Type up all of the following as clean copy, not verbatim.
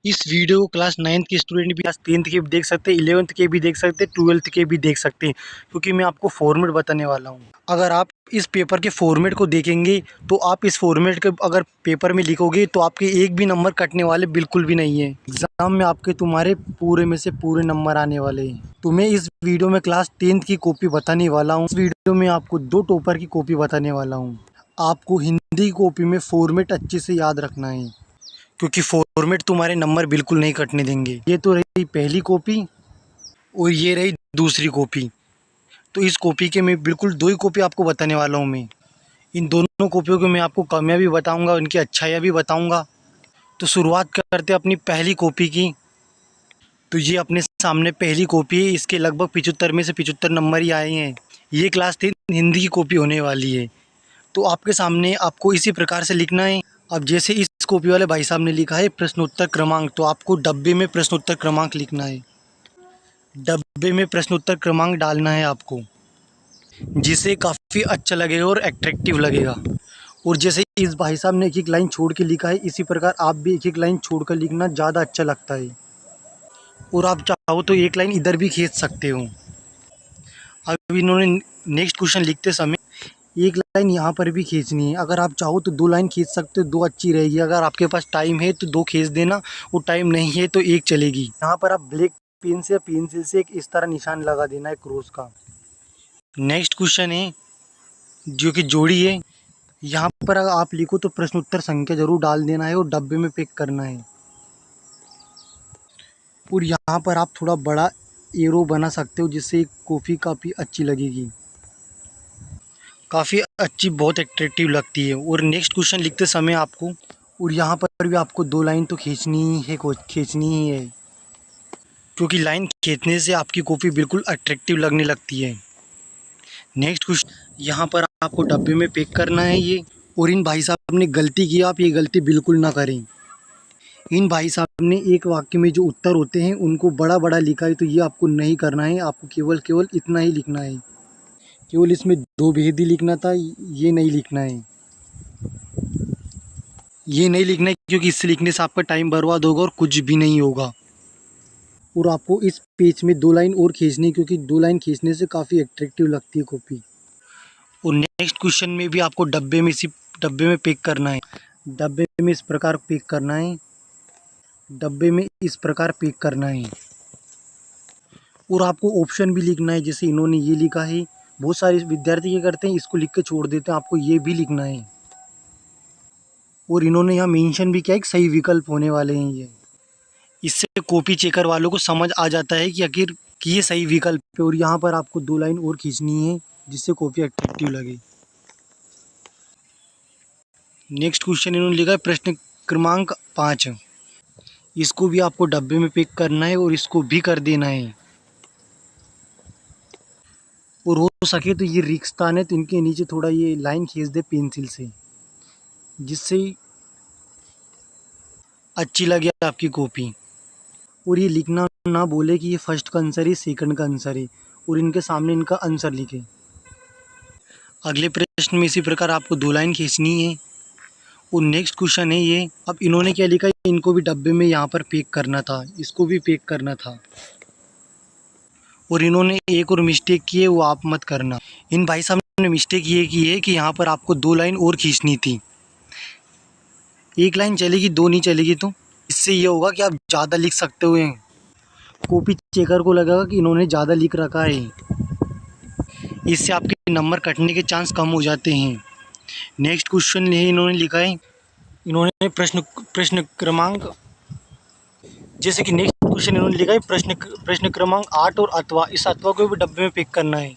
इस वीडियो को class 9th के स्टूडेंट भी, क्लास 10th के भी देख सकते हैं, 11th के भी देख सकते हैं, 12th के भी देख सकते हैं, क्योंकि मैं आपको फॉर्मेट बताने वाला हूँ। अगर आप इस पेपर के फॉर्मेट को देखेंगे तो आप इस फॉर्मेट के अगर पेपर में लिखोगे तो आपके एक भी नंबर कटने वाले बिल्कुल भी नहीं है। एग्जाम में आपके तुम्हारे पूरे में से पूरे नंबर आने वाले हैं। तुम्हें इस वीडियो में क्लास 10th की कॉपी बताने वाला हूँ। इस वीडियो में आपको 2 टॉपर की कॉपी बताने वाला हूँ। आपको हिंदी कॉपी में फॉर्मेट अच्छे से याद रखना है, क्योंकि फॉर्मेट तुम्हारे नंबर बिल्कुल नहीं कटने देंगे। ये तो रही पहली कॉपी और ये रही दूसरी कॉपी। तो इस कॉपी के मैं बिल्कुल 2 ही कॉपी आपको बताने वाला हूँ। मैं इन दोनों कॉपियों के मैं आपको कमियां भी बताऊंगा, उनकी अच्छाइयाँ भी बताऊंगा। तो शुरुआत करते हैं अपनी पहली कॉपी की। तो ये अपने सामने पहली कॉपी है। इसके लगभग 75 में से 75 नंबर ही आए हैं। ये क्लास 10 हिंदी की कॉपी होने वाली है। तो आपके सामने आपको इसी प्रकार से लिखना है। अब जैसे इस कॉपी वाले भाई साहब ने लिखा है प्रश्नोत्तर क्रमांक, तो आपको डब्बे में प्रश्नोत्तर क्रमांक लिखना है। डब्बे में प्रश्नोत्तर क्रमांक डालना है आपको, जिससे काफ़ी अच्छा लगेगा और एट्रैक्टिव लगेगा। और जैसे इस भाई साहब ने एक एक लाइन छोड़ के लिखा है, इसी प्रकार आप भी एक एक लाइन छोड़ कर लिखना, ज़्यादा अच्छा लगता है। और आप चाहो तो एक लाइन इधर भी खींच सकते हो। अब इन्होंने नेक्स्ट क्वेश्चन लिखते समय एक लाइन यहाँ पर भी खींचनी है। अगर आप चाहो तो 2 लाइन खींच सकते हो, 2 अच्छी रहेगी। अगर आपके पास टाइम है तो 2 खींच देना, और टाइम नहीं है तो 1 चलेगी। यहाँ पर आप ब्लैक पेन से या पेंसिल से एक इस तरह निशान लगा देना है क्रॉस का। नेक्स्ट क्वेश्चन है जो कि जोड़ी है। यहाँ पर अगर आप लिखो तो प्रश्नोत्तर संख्या जरूर डाल देना है और डब्बे में पैक करना है। और यहाँ पर आप थोड़ा बड़ा एरो बना सकते हो, जिससे कॉफ़ी काफ़ी अच्छी लगेगी, काफ़ी अच्छी, बहुत एट्रैक्टिव लगती है। और नेक्स्ट क्वेश्चन लिखते समय आपको, और यहाँ पर भी आपको 2 लाइन तो खींचनी ही है, खींचनी ही है, क्योंकि लाइन खींचने से आपकी कॉपी बिल्कुल अट्रैक्टिव लगने लगती है। नेक्स्ट क्वेश्चन, यहाँ पर आपको डब्बे में पैक करना है ये। और इन भाई साहब ने गलती की, आप ये गलती बिल्कुल ना करें। इन भाई साहब ने एक वाक्य में जो उत्तर होते हैं उनको बड़ा बड़ा लिखा है, तो ये आपको नहीं करना है। आपको केवल इतना ही लिखना है। केवल इसमें 2 भेद ही लिखना था, ये नहीं लिखना है। ये नहीं लिखना है क्योंकि इससे लिखने से आपका टाइम बर्बाद होगा और कुछ भी नहीं होगा। और आपको इस पेज में 2 लाइन और खींचनी है, क्योंकि 2 लाइन खींचने से काफ़ी अट्रैक्टिव लगती है कॉपी। और नेक्स्ट क्वेश्चन में भी आपको डब्बे में पैक करना है। डब्बे में इस प्रकार पैक करना है। डब्बे में इस प्रकार पैक करना है। और आपको ऑप्शन भी लिखना है, जैसे इन्होंने ये लिखा है। बहुत सारे विद्यार्थी क्या करते हैं, इसको लिख के छोड़ देते हैं। आपको ये भी लिखना है। और इन्होंने यहाँ मेंशन भी किया है कि सही विकल्प होने वाले हैं ये। इससे कॉपी चेकर वालों को समझ आ जाता है कि आखिर कि ये सही विकल्प है। और यहाँ पर आपको 2 लाइन और खींचनी है, जिससे कॉपी अट्रैक्टिव लगे। नेक्स्ट क्वेश्चन इन्होंने लिखा है प्रश्न क्रमांक 5। इसको भी आपको डब्बे में पैक करना है और इसको भी कर देना है। और हो सके तो ये रिक्तान है, तो इनके नीचे थोड़ा ये लाइन खींच दे पेंसिल से, जिससे अच्छी लगे आपकी कॉपी। और ये लिखना ना बोले कि ये फर्स्ट का आंसर है, सेकंड का आंसर है, और इनके सामने इनका आंसर लिखे। अगले प्रश्न में इसी प्रकार आपको 2 लाइन खींचनी है। और नेक्स्ट क्वेश्चन है ये। अब इन्होंने क्या लिखा है, इनको भी डब्बे में यहाँ पर पैक करना था, इसको भी पैक करना था। और इन्होंने एक और मिस्टेक की है, वो आप मत करना। इन भाई साहब ने मिस्टेक ये की है कि यहाँ पर आपको 2 लाइन और खींचनी थी। 1 लाइन चलेगी, 2 नहीं चलेगी। तो इससे ये होगा कि आप ज़्यादा लिख सकते हो। कॉपी चेकर को लगेगा कि इन्होंने ज़्यादा लिख रखा है, इससे आपके नंबर कटने के चांस कम हो जाते हैं। नेक्स्ट क्वेश्चन है, इन्होंने लिखा है, इन्होंने प्रश्न क्रमांक, जैसे कि नेक्स्ट क्वेश्चन इन्होंने लिखा है प्रश्न क्रमांक 8 और अथवा, इस अथवा को भी डब्बे में पैक करना है।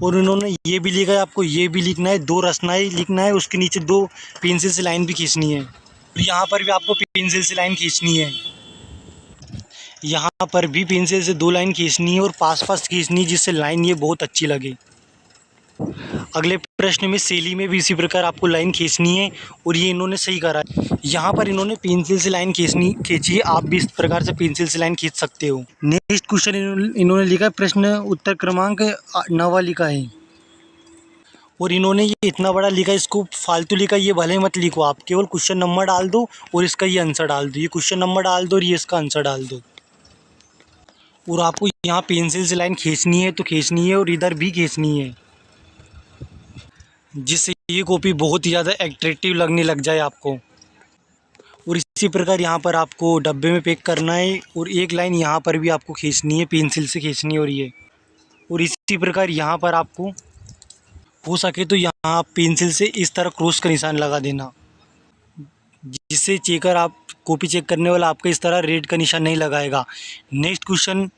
और इन्होंने ये भी लिखा है, आपको ये भी लिखना है, 2 रचनाएं लिखना है, उसके नीचे 2 पेंसिल से लाइन भी खींचनी है। तो यहाँ पर भी आपको पेंसिल से लाइन खींचनी है। यहाँ पर भी पेंसिल से 2 लाइन खींचनी है और पास खींचनी है, जिससे लाइन ये बहुत अच्छी लगे। अगले प्रश्न में शैली में भी इसी प्रकार आपको लाइन खींचनी है, और ये इन्होंने सही करा है। यहाँ पर इन्होंने पेंसिल से लाइन खींची है, आप भी इस प्रकार से पेंसिल से लाइन खींच सकते हो। नेक्स्ट क्वेश्चन इन्होंने लिखा है प्रश्न उत्तर क्रमांक 9 लिखा है। और इन्होंने ये इतना बड़ा लिखा, इसको फालतू लिखा, ये भले मत लिखो, आप केवल क्वेश्चन नंबर डाल दो और इसका ये आंसर डाल दो, ये क्वेश्चन नंबर डाल दो और ये इसका आंसर डाल दो। और आपको यहाँ पेंसिल से लाइन खींचनी है तो खींचनी है और इधर भी खींचनी है, जिससे ये कॉपी बहुत ही ज़्यादा एट्रैक्टिव लगने लग जाए आपको। और इसी प्रकार यहाँ पर आपको डब्बे में पैक करना है और एक लाइन यहाँ पर भी आपको खींचनी है, पेंसिल से खींचनी है। और इसी प्रकार यहाँ पर आपको हो सके तो यहाँ आप पेंसिल से इस तरह क्रॉस का निशान लगा देना, जिससे चेकर आप कॉपी चेक करने वाला आपका इस तरह रेड का निशान नहीं लगाएगा। नेक्स्ट क्वेश्चन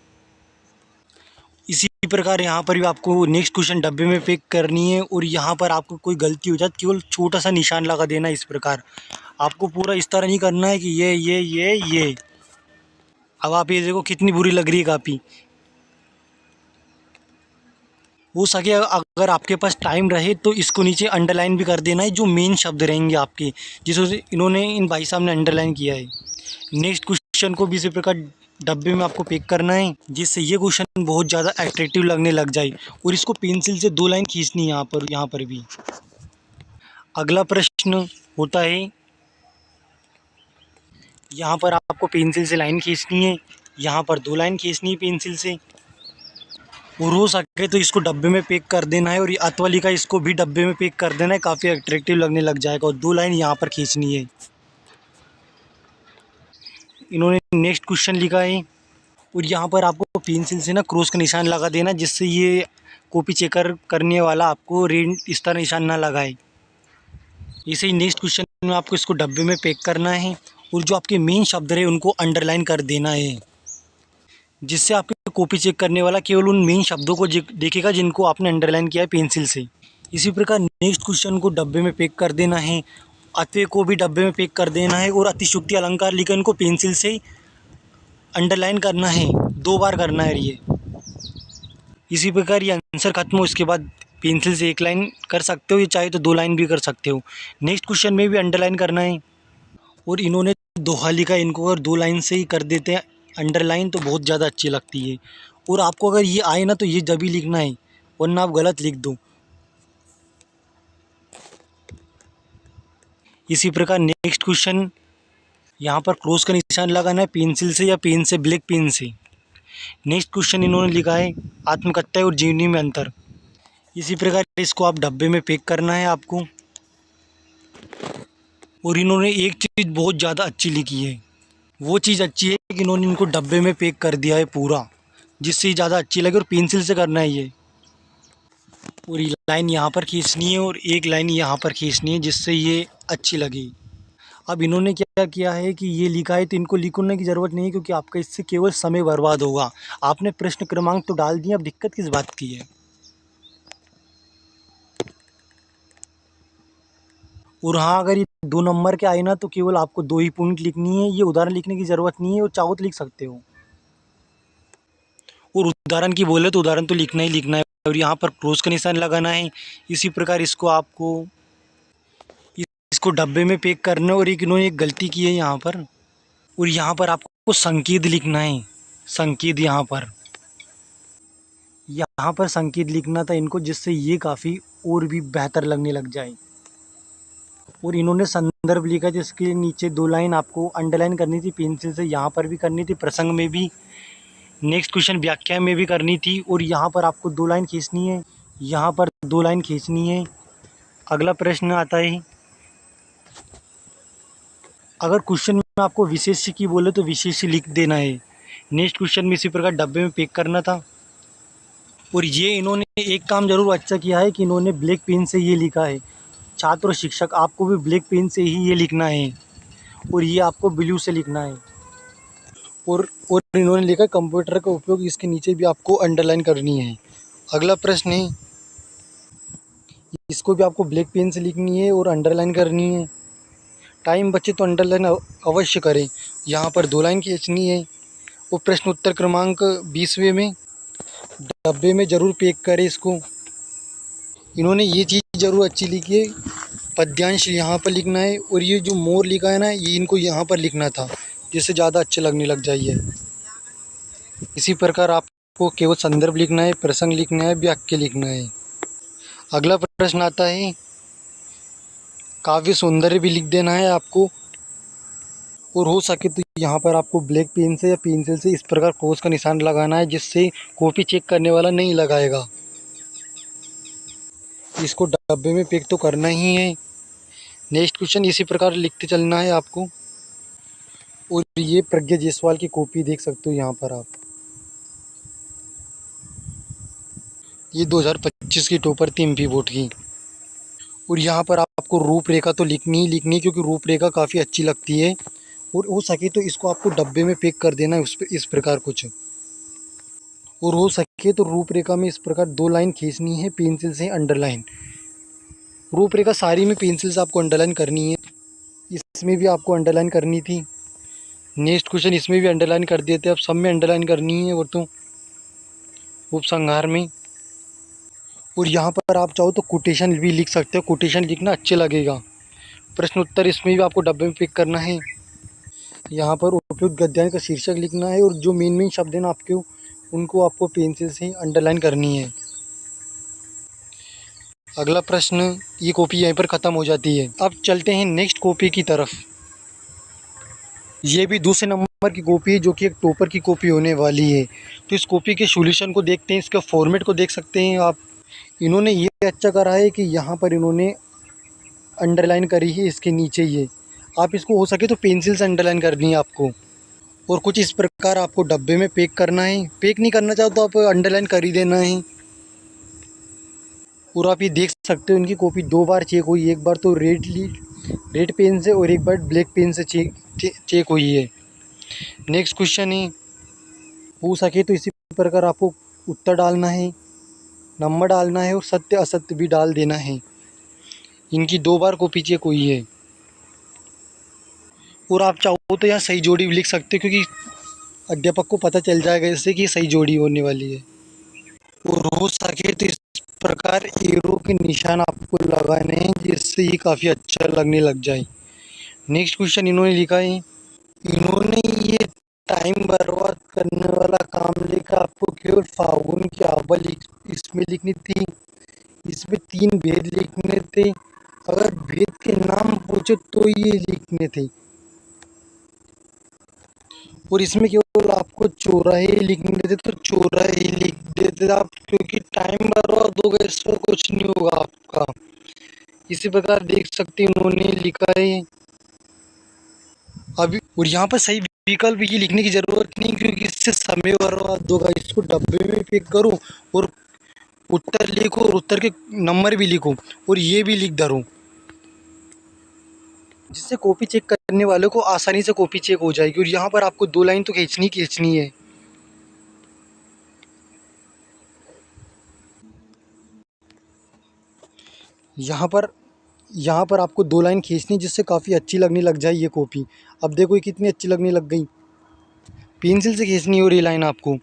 इसी प्रकार यहाँ पर भी आपको नेक्स्ट क्वेश्चन डब्बे में पैक करनी है और यहाँ पर आपको कोई गलती हो जाए केवल छोटा सा निशान लगा देना। इस प्रकार आपको पूरा इस तरह नहीं करना है कि ये। अब आप ये देखो कितनी बुरी लग रही है कापी। हो सके अगर आपके पास टाइम रहे तो इसको नीचे अंडरलाइन भी कर देना है, जो मेन शब्द रहेंगे आपके, जिसे इन्होंने इन भाई साहब ने अंडरलाइन किया है। नेक्स्ट क्वेश्चन को भी इसी प्रकार डब्बे में आपको पैक करना है, जिससे ये क्वेश्चन बहुत ज़्यादा अट्रैक्टिव लगने लग जाए। और इसको पेंसिल से 2 लाइन खींचनी है यहाँ पर भी। अगला प्रश्न होता है, यहाँ पर आपको पेंसिल से लाइन खींचनी है, यहाँ पर 2 लाइन खींचनी है पेंसिल से। और हो सके तो इसको डब्बे में पैक कर देना है और ये अथवा लिखा इसको भी डब्बे में पैक कर देना है, काफ़ी अट्रैक्टिव लगने लग जाएगा। और 2 लाइन यहाँ पर खींचनी है। इन्होंने नेक्स्ट क्वेश्चन लिखा है और यहाँ पर आपको पेंसिल से ना क्रॉस का निशान लगा देना, जिससे ये कॉपी चेकर करने वाला आपको रेड इस तरह निशान ना लगाए। इसे ही नेक्स्ट क्वेश्चन में आपको इसको डब्बे में पैक करना है और जो आपके मेन शब्द रहे उनको अंडरलाइन कर देना है, जिससे आपकी कॉपी चेक करने वाला केवल उन मेन शब्दों को देखेगा जिनको आपने अंडरलाइन किया है पेंसिल से। इसी प्रकार नेक्स्ट क्वेश्चन को डब्बे में पैक कर देना है, अत्वे को भी डब्बे में पैक कर देना है और अतिशयोक्ति अलंकार लिखकर इनको पेंसिल से अंडरलाइन करना है, 2 बार करना है ये। इसी प्रकार ये आंसर खत्म हो, इसके बाद पेंसिल से 1 लाइन कर सकते हो, ये चाहे तो 2 लाइन भी कर सकते हो। नेक्स्ट क्वेश्चन में भी अंडरलाइन करना है और इन्होंने दोहा लिखा, इनको अगर 2 लाइन से ही कर देते हैं अंडरलाइन तो बहुत ज़्यादा अच्छी लगती है। और आपको अगर ये आए ना तो ये जब ही लिखना है, वरना आप गलत लिख दो। इसी प्रकार नेक्स्ट क्वेश्चन, यहाँ पर क्रॉस का निशान लगाना है पेंसिल से या पेन से, ब्लैक पेन से। नेक्स्ट क्वेश्चन इन्होंने लिखा है आत्मकथा और जीवनी में अंतर। इसी प्रकार इसको आप डब्बे में पैक करना है आपको। और इन्होंने एक चीज़ बहुत ज़्यादा अच्छी लिखी है, वो चीज़ अच्छी है कि इन्होंने इनको डब्बे में पैक कर दिया है पूरा, जिससे ज़्यादा अच्छी लगे। और पेंसिल से करना है ये। और ये लाइन यहाँ पर खींचनी है और एक लाइन यहाँ पर खींचनी है, जिससे ये अच्छी लगे। अब इन्होंने क्या किया है कि ये लिखा है तो इनको लिखने की ज़रूरत नहीं है, क्योंकि आपका इससे केवल समय बर्बाद होगा। आपने प्रश्न क्रमांक तो डाल दिए, अब दिक्कत किस बात की है। और हाँ, अगर ये 2 नंबर के आए ना तो केवल आपको 2 ही पॉइंट लिखनी है, ये उदाहरण लिखने की ज़रूरत नहीं है, और चाहो तो लिख सकते हो। और उदाहरण की बोले तो उदाहरण तो लिखना ही लिखना है और यहाँ पर क्रॉस का निशान लगाना है। इसी प्रकार इसको आपको इसको डब्बे में पैक करना है। और एक इन्होंने एक गलती की है यहाँ पर, और यहाँ पर आपको संकेत लिखना है, संकेत यहाँ पर संकेत लिखना था इनको, जिससे ये काफ़ी और भी बेहतर लगने लग जाए। और इन्होंने संदर्भ लिखा, जिसके नीचे 2 लाइन आपको अंडरलाइन करनी थी पेंसिल से, यहाँ पर भी करनी थी, प्रसंग में भी, नेक्स्ट क्वेश्चन व्याख्या में भी करनी थी। और यहाँ पर आपको 2 लाइन खींचनी है, यहाँ पर 2 लाइन खींचनी है। अगला प्रश्न आता है, अगर क्वेश्चन में आपको विशेष्य की बोले तो विशेष्य लिख देना है। नेक्स्ट क्वेश्चन में इसी प्रकार डब्बे में पैक करना था। और ये इन्होंने एक काम ज़रूर अच्छा किया है कि इन्होंने ब्लैक पेन से ये लिखा है। छात्र और शिक्षक आपको भी ब्लैक पेन से ही ये लिखना है, और ये आपको ब्लू से लिखना है। और इन्होंने लिखा कंप्यूटर का उपयोग, इसके नीचे भी आपको अंडरलाइन करनी है। अगला प्रश्न है, इसको भी आपको ब्लैक पेन से लिखनी है और अंडरलाइन करनी है। टाइम बचे तो अंडरलाइन अवश्य करें। यहाँ पर 2 लाइन खींचनी है। और प्रश्न उत्तर क्रमांक 20वें में डब्बे में ज़रूर पैक करें इसको। इन्होंने ये चीज़ ज़रूर अच्छी लिखी है, पद्यांश यहाँ पर लिखना है, और ये जो मोर लिखा है ना, ये इनको यहाँ पर लिखना था, जिससे ज़्यादा अच्छे लगने लग जाइए। इसी प्रकार आपको केवल संदर्भ लिखना है, प्रसंग लिखना है, वाक्य लिखना है। अगला प्रश्न आता है, काव्य सौंदर्य भी लिख देना है आपको, और हो सके तो यहाँ पर आपको ब्लैक पेन से या पेंसिल से इस प्रकार क्रॉस का निशान लगाना है, जिससे कॉपी चेक करने वाला नहीं लगाएगा। इसको डब्बे में पैक तो करना ही है। नेक्स्ट क्वेश्चन इसी प्रकार लिखते चलना है आपको। और ये प्रज्ञा जायसवाल की कॉपी देख सकते हो यहाँ पर आप, ये 2025 की टॉपर थी एमपी बोर्ड की। और यहाँ पर आपको रूपरेखा तो लिखनी ही लिखनी है, क्योंकि रूपरेखा काफ़ी अच्छी लगती है। और हो सके तो इसको आपको डब्बे में पैक कर देना है उस इस प्रकार कुछ। और हो सके तो रूपरेखा में इस प्रकार 2 लाइन खींचनी है पेंसिल से अंडरलाइन। रूपरेखा सारी में पेंसिल से आपको अंडरलाइन करनी है, इसमें भी आपको अंडरलाइन करनी थी। नेक्स्ट क्वेश्चन इसमें भी अंडरलाइन कर देते, अब सब में अंडरलाइन करनी है। और तो उपसंहार में, और यहाँ पर आप चाहो तो कोटेशन भी लिख सकते हो, कोटेशन लिखना अच्छे लगेगा। प्रश्न उत्तर इसमें भी आपको डब्बे में पिक करना है। यहाँ पर उपयुक्त गद्यांश का शीर्षक लिखना है, और जो मेन शब्द हैं ना आपके, उनको आपको पेंसिल से अंडरलाइन करनी है। अगला प्रश्न, ये कॉपी यहीं पर ख़त्म हो जाती है। अब चलते हैं नेक्स्ट कॉपी की तरफ। ये भी दूसरे नंबर की कॉपी है, जो कि एक टॉपर की कॉपी होने वाली है। तो इस कॉपी के सॉल्यूशन को देखते हैं, इसका फॉर्मेट को देख सकते हैं आप। इन्होंने ये अच्छा करा है कि यहाँ पर इन्होंने अंडरलाइन करी है इसके नीचे। ये आप इसको हो सके तो पेंसिल से अंडरलाइन करनी है आपको। और कुछ इस प्रकार आपको डब्बे में पैक करना है। पैक नहीं करना चाहो तो आप अंडरलाइन कर ही देना है। और आप ये देख सकते हो इनकी कॉपी 2 बार चेक हुई, एक बार तो रेड पेन से और एक बार ब्लैक पेन से चेक हुई है। नेक्स्ट क्वेश्चन है, हो सके तो इसी प्रकार आपको उत्तर डालना है, नंबर डालना है, और सत्य असत्य भी डाल देना है। इनकी 2 बार कॉपी चेक हुई है। और आप चाहो तो यहाँ सही जोड़ी भी लिख सकते हो, क्योंकि अध्यापक को पता चल जाएगा इससे कि सही जोड़ी होने वाली है। और हो सके तो इस प्रकार एरो के निशान आपको लगाने हैं, जिससे ये काफ़ी अच्छा लगने लग जाए। नेक्स्ट क्वेश्चन इन्होंने लिखा है, इन्होंने ये टाइम बर्बाद करने वाला काम लिखा, आपको केवल फागुन की आवल इसमें लिखनी थी। इसमें 3 भेद लिखने थे, अगर भेद के नाम पूछे तो ये लिखने थे। और इसमें केवल आपको चौराहे लिखने थे, तो चौराहे लिख देते आप, क्योंकि टाइम बर्बाद होगा, इसमें कुछ नहीं होगा आपका। इसी प्रकार देख सकते हैं उन्होंने लिखा है अभी। और यहाँ पर सही विकल्प ये लिखने की ज़रूरत नहीं, क्योंकि इससे समय बर्बाद होगा। इसको डब्बे में पैक करो और उत्तर लिखो, और उत्तर के नंबर भी लिखो, और ये भी लिख धरो, जिससे कॉपी चेक करने वालों को आसानी से कॉपी चेक हो जाएगी। और यहाँ पर आपको 2 लाइन तो खींचनी है। यहाँ पर आपको 2 लाइन खींचनी, जिससे काफ़ी अच्छी लगने लग जाए ये कॉपी। अब देखो ये कितनी अच्छी लगने लग गई। पेंसिल से खींचनी हो रही लाइन आपको।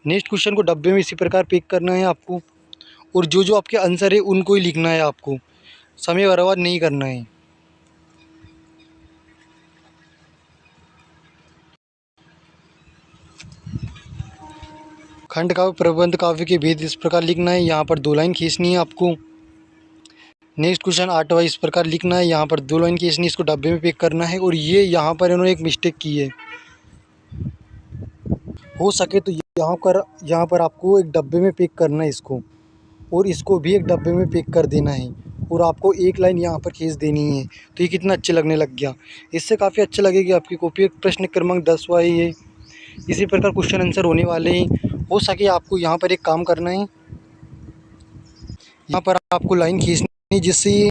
नेक्स्ट क्वेश्चन को डब्बे में इसी प्रकार पैक करना है आपको, और जो आपके आंसर है उनको ही लिखना है आपको, समय बर्बाद नहीं करना है। खंड काव्य प्रबंध काव्य के भेद इस प्रकार लिखना है, यहाँ पर 2 लाइन खींचनी है आपको। नेक्स्ट क्वेश्चन 8वां इस प्रकार लिखना है, यहाँ पर 2 लाइन खींचनी, इसको डब्बे में पैक करना है। और ये यहाँ पर इन्होंने एक मिस्टेक की है। हो सके तो यहाँ पर आपको एक डब्बे में पैक करना है इसको, और इसको भी एक डब्बे में पैक कर देना है। और आपको 1 लाइन यहाँ पर खींच देनी है। तो ये कितना अच्छा लगने लग गया। इससे काफ़ी अच्छा लगेगी आपकी कॉपी। प्रश्न क्रमांक 10वां है ये। इसी प्रकार क्वेश्चन आंसर होने वाले हैं। हो सके आपको यहाँ पर एक काम करना है, यहाँ पर आपको लाइन खींचनी है, जिससे ये